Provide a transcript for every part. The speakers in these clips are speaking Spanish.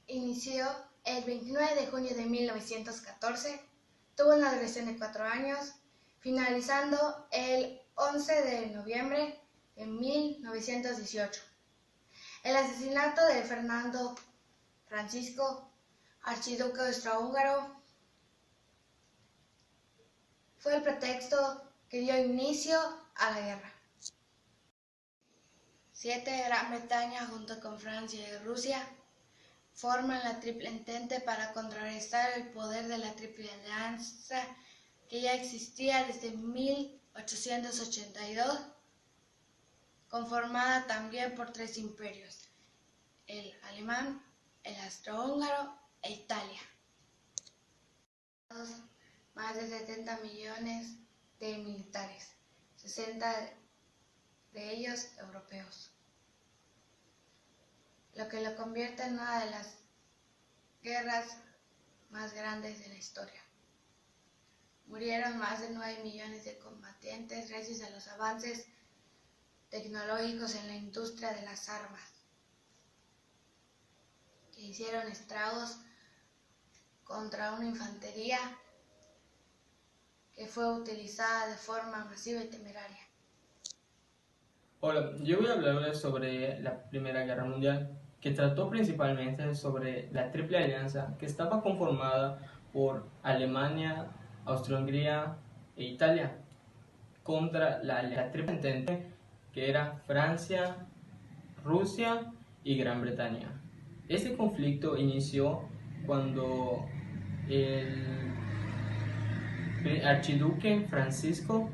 inició el 29 de junio de 1914, tuvo una duración de 4 años, finalizando el 11 de noviembre de 1918. El asesinato de Fernando Francisco, archiduque austrohúngaro, fue el pretexto que dio inicio a la guerra. 7. Gran Bretaña junto con Francia y Rusia forman la Triple Entente para contrarrestar el poder de la Triple Alianza que ya existía desde 1882, conformada también por 3 imperios, el alemán, el austrohúngaro e Italia. Más de 70 millones de militares, 60 de ellos europeos, lo que lo convierte en una de las guerras más grandes de la historia. Murieron más de 9 millones de combatientes gracias a los avances tecnológicos en la industria de las armas, que hicieron estragos contra una infantería que fue utilizada de forma masiva y temeraria. Hola, yo voy a hablarles sobre la Primera Guerra Mundial, que trató principalmente sobre la Triple Alianza, que estaba conformada por Alemania, Austria-Hungría e Italia, contra la Triple Entente, que era Francia, Rusia y Gran Bretaña. Este conflicto inició cuando el archiduque Francisco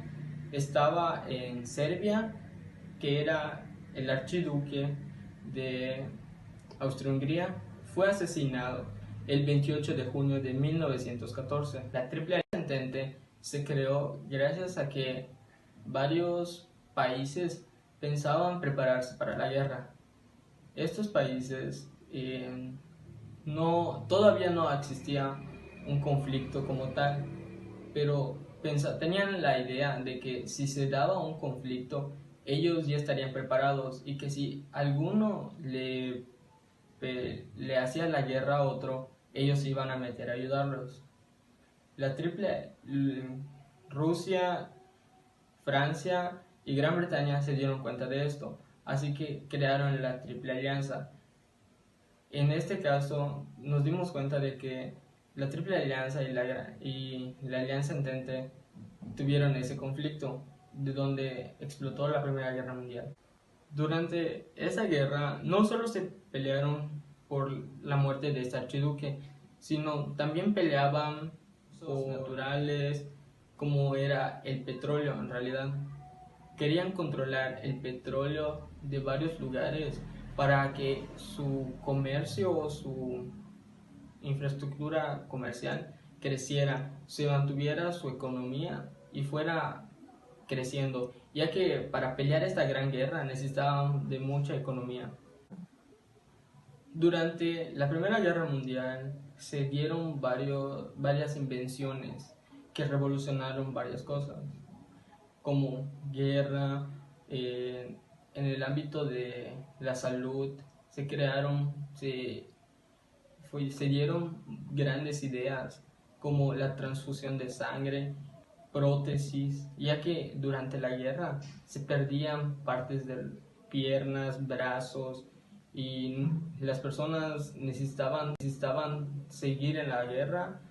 estaba en Serbia, que era el archiduque de Austria-Hungría, fue asesinado el 28 de junio de 1914. La Triple Entente se creó gracias a que varios países pensaban prepararse para la guerra. Estos países todavía no existía un conflicto como tal, pero tenían la idea de que si se daba un conflicto, ellos ya estarían preparados y que si alguno le hacía la guerra a otro, ellos se iban a meter a ayudarlos. Rusia, Francia y Gran Bretaña se dieron cuenta de esto, así que crearon la Triple Alianza. En este caso nos dimos cuenta de que la Triple Alianza y la Alianza Entente tuvieron ese conflicto, de donde explotó la Primera Guerra Mundial. Durante esa guerra no solo se pelearon por la muerte de este archiduque, sino también peleaban por naturales, como era el petróleo. En realidad querían controlar el petróleo de varios lugares para que su comercio o su infraestructura comercial creciera, se mantuviera su economía y fuera creciendo, ya que para pelear esta gran guerra necesitaban de mucha economía. Durante la Primera Guerra Mundial se dieron varias invenciones que revolucionaron varias cosas, como guerra, en el ámbito de la salud, se dieron grandes ideas como la transfusión de sangre, prótesis, ya que durante la guerra se perdían partes de piernas, brazos, y las personas necesitaban seguir en la guerra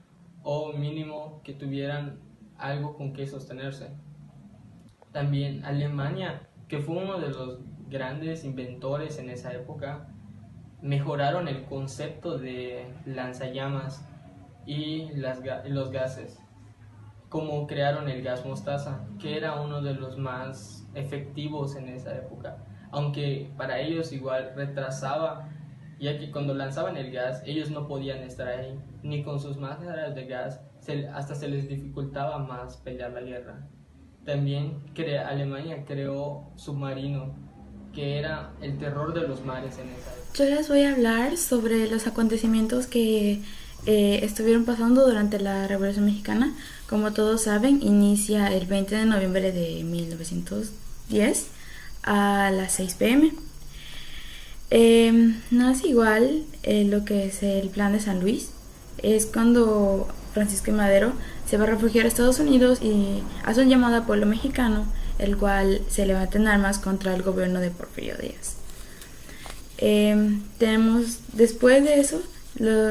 o mínimo que tuvieran algo con que sostenerse. También Alemania, que fue uno de los grandes inventores en esa época, mejoraron el concepto de lanzallamas y los gases, como crearon el gas mostaza, que era uno de los más efectivos en esa época, aunque para ellos igual retrasaba, ya que cuando lanzaban el gas ellos no podían estar ahí, ni con sus máscaras de gas, hasta se les dificultaba más pelear la guerra. También Alemania creó submarino, que era el terror de los mares en esa época. Yo les voy a hablar sobre los acontecimientos que estuvieron pasando durante la Revolución Mexicana. Como todos saben, inicia el 20 de noviembre de 1910 a las 6 p.m. No es igual lo que es el Plan de San Luis. Es cuando Francisco I. Madero se va a refugiar a Estados Unidos y hace un llamado al pueblo mexicano, el cual se levanta en armas contra el gobierno de Porfirio Díaz. Tenemos, después de eso,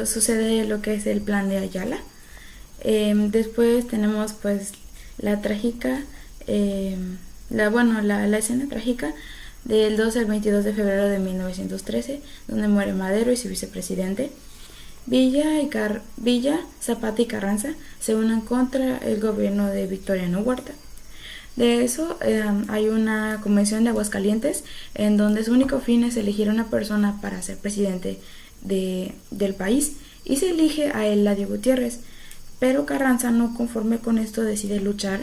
sucede lo que es el Plan de Ayala. Después tenemos pues la trágica, la escena trágica del 12 al 22 de febrero de 1913, donde muere Madero y su vicepresidente. Villa, Zapata y Carranza se unen contra el gobierno de Victoriano Huerta. De eso hay una convención de Aguascalientes en donde su único fin es elegir a una persona para ser presidente del país, y se elige a Eladio Gutiérrez, pero Carranza, no conforme con esto, decide luchar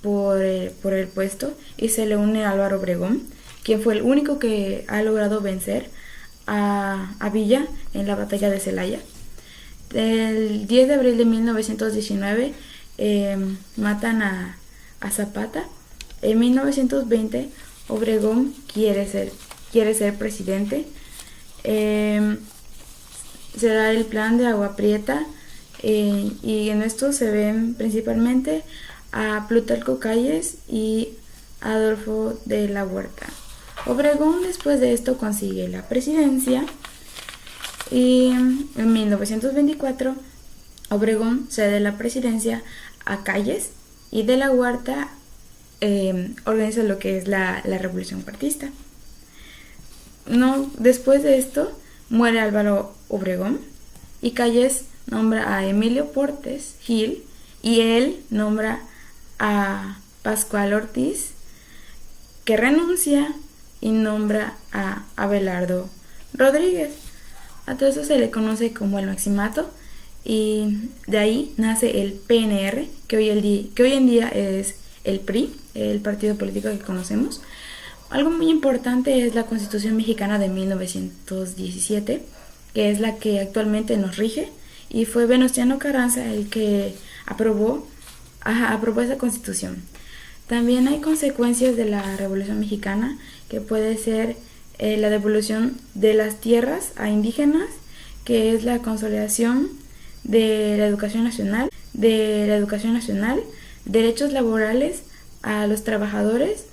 por el puesto y se le une a Álvaro Obregón, quien fue el único que ha logrado vencer a Villa en la batalla de Celaya. El 10 de abril de 1919 matan a Zapata. En 1920 Obregón quiere ser presidente. Se da el plan de Agua Prieta, y en esto se ven principalmente a Plutarco Calles y Adolfo de la Huerta. Obregón después de esto consigue la presidencia, y en 1924 Obregón cede la presidencia a Calles, y de la Huerta organiza lo que es la Revolución Partista. Después de esto muere Álvaro Obregón y Calles nombra a Emilio Portes Gil, y él nombra a Pascual Ortiz, que renuncia, y nombra a Abelardo Rodríguez. A todo eso se le conoce como el Maximato, y de ahí nace el PNR, que hoy en día es el PRI, el partido político que conocemos. Algo muy importante es la Constitución Mexicana de 1917, que es la que actualmente nos rige, y fue Venustiano Carranza el que aprobó esa Constitución. También hay consecuencias de la Revolución Mexicana, que puede ser la devolución de las tierras a indígenas, que es la consolidación de la educación nacional, derechos laborales a los trabajadores,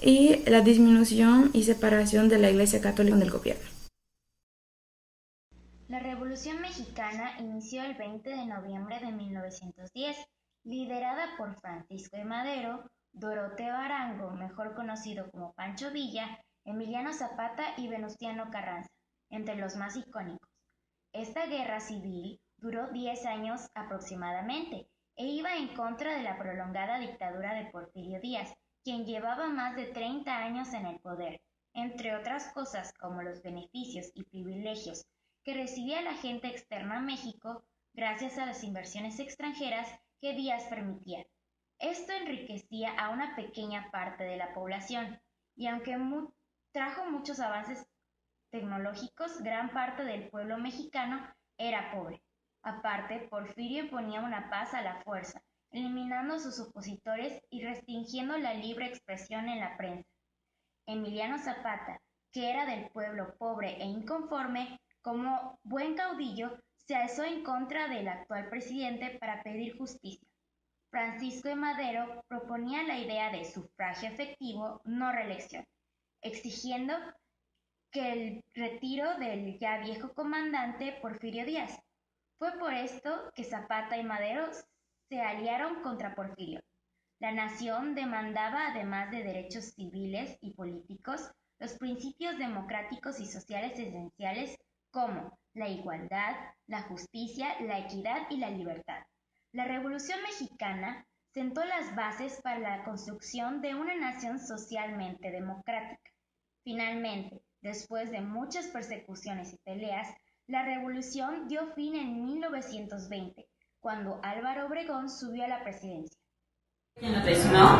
y la disminución y separación de la Iglesia Católica del gobierno. La Revolución Mexicana inició el 20 de noviembre de 1910, liderada por Francisco I. Madero, Doroteo Arango, mejor conocido como Pancho Villa, Emiliano Zapata y Venustiano Carranza, entre los más icónicos. Esta guerra civil duró 10 años aproximadamente e iba en contra de la prolongada dictadura de Porfirio Díaz, quien llevaba más de 30 años en el poder, entre otras cosas como los beneficios y privilegios que recibía la gente externa a México gracias a las inversiones extranjeras que Díaz permitía. Esto enriquecía a una pequeña parte de la población, y aunque trajo muchos avances tecnológicos, gran parte del pueblo mexicano era pobre. Aparte, Porfirio imponía una paz a la fuerza, eliminando a sus opositores y restringiendo la libre expresión en la prensa. Emiliano Zapata, que era del pueblo pobre e inconforme, como buen caudillo, se alzó en contra del actual presidente para pedir justicia. Francisco I. Madero proponía la idea de sufragio efectivo, no reelección, exigiendo que el retiro del ya viejo comandante Porfirio Díaz. Fue por esto que Zapata y Madero se aliaron contra Porfirio. La nación demandaba, además de derechos civiles y políticos, los principios democráticos y sociales esenciales como la igualdad, la justicia, la equidad y la libertad. La Revolución Mexicana sentó las bases para la construcción de una nación socialmente democrática. Finalmente, después de muchas persecuciones y peleas, la revolución dio fin en 1920, cuando Álvaro Obregón subió a la presidencia. Quien lo traicionó.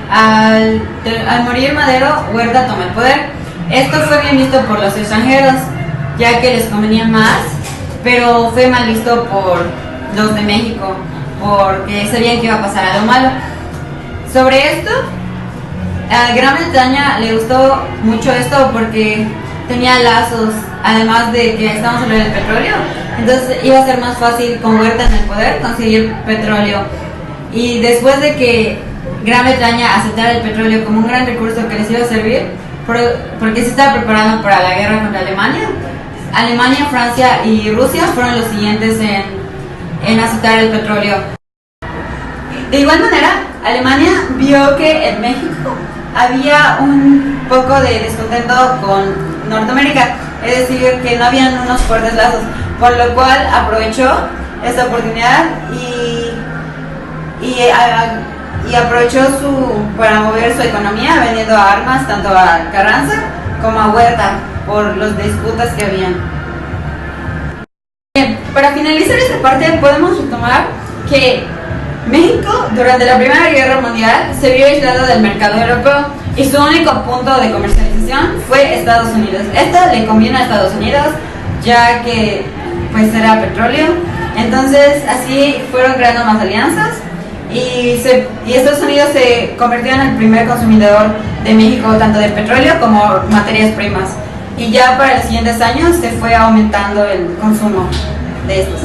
Al morir Madero, Huerta toma el poder. Esto fue bien visto por los extranjeros, ya que les convenía más, pero fue mal visto por los de México, porque sabían que iba a pasar algo malo. Sobre esto, a Gran Bretaña le gustó mucho esto porque tenía lazos, además de que estamos hablando del petróleo, entonces iba a ser más fácil con Huerta en el poder conseguir petróleo. Y después de que Gran Bretaña aceptara el petróleo como un gran recurso que les iba a servir, porque se estaba preparando para la guerra contra Alemania, Alemania, Francia y Rusia fueron los siguientes en aceptar el petróleo. De igual manera, Alemania vio que en México había un poco de descontento con Norteamérica, es decir, que no habían unos fuertes lazos, por lo cual aprovechó esta oportunidad y aprovechó para mover su economía vendiendo armas tanto a Carranza como a Huerta por las disputas que habían. Para finalizar esta parte podemos retomar que México durante la Primera Guerra Mundial se vio aislado del mercado europeo y su único punto de comercialización fue Estados Unidos. Esto le conviene a Estados Unidos ya que pues era petróleo, entonces así fueron creando más alianzas y Estados Unidos se convirtió en el primer consumidor de México tanto de petróleo como materias primas, y ya para los siguientes años se fue aumentando el consumo de estos.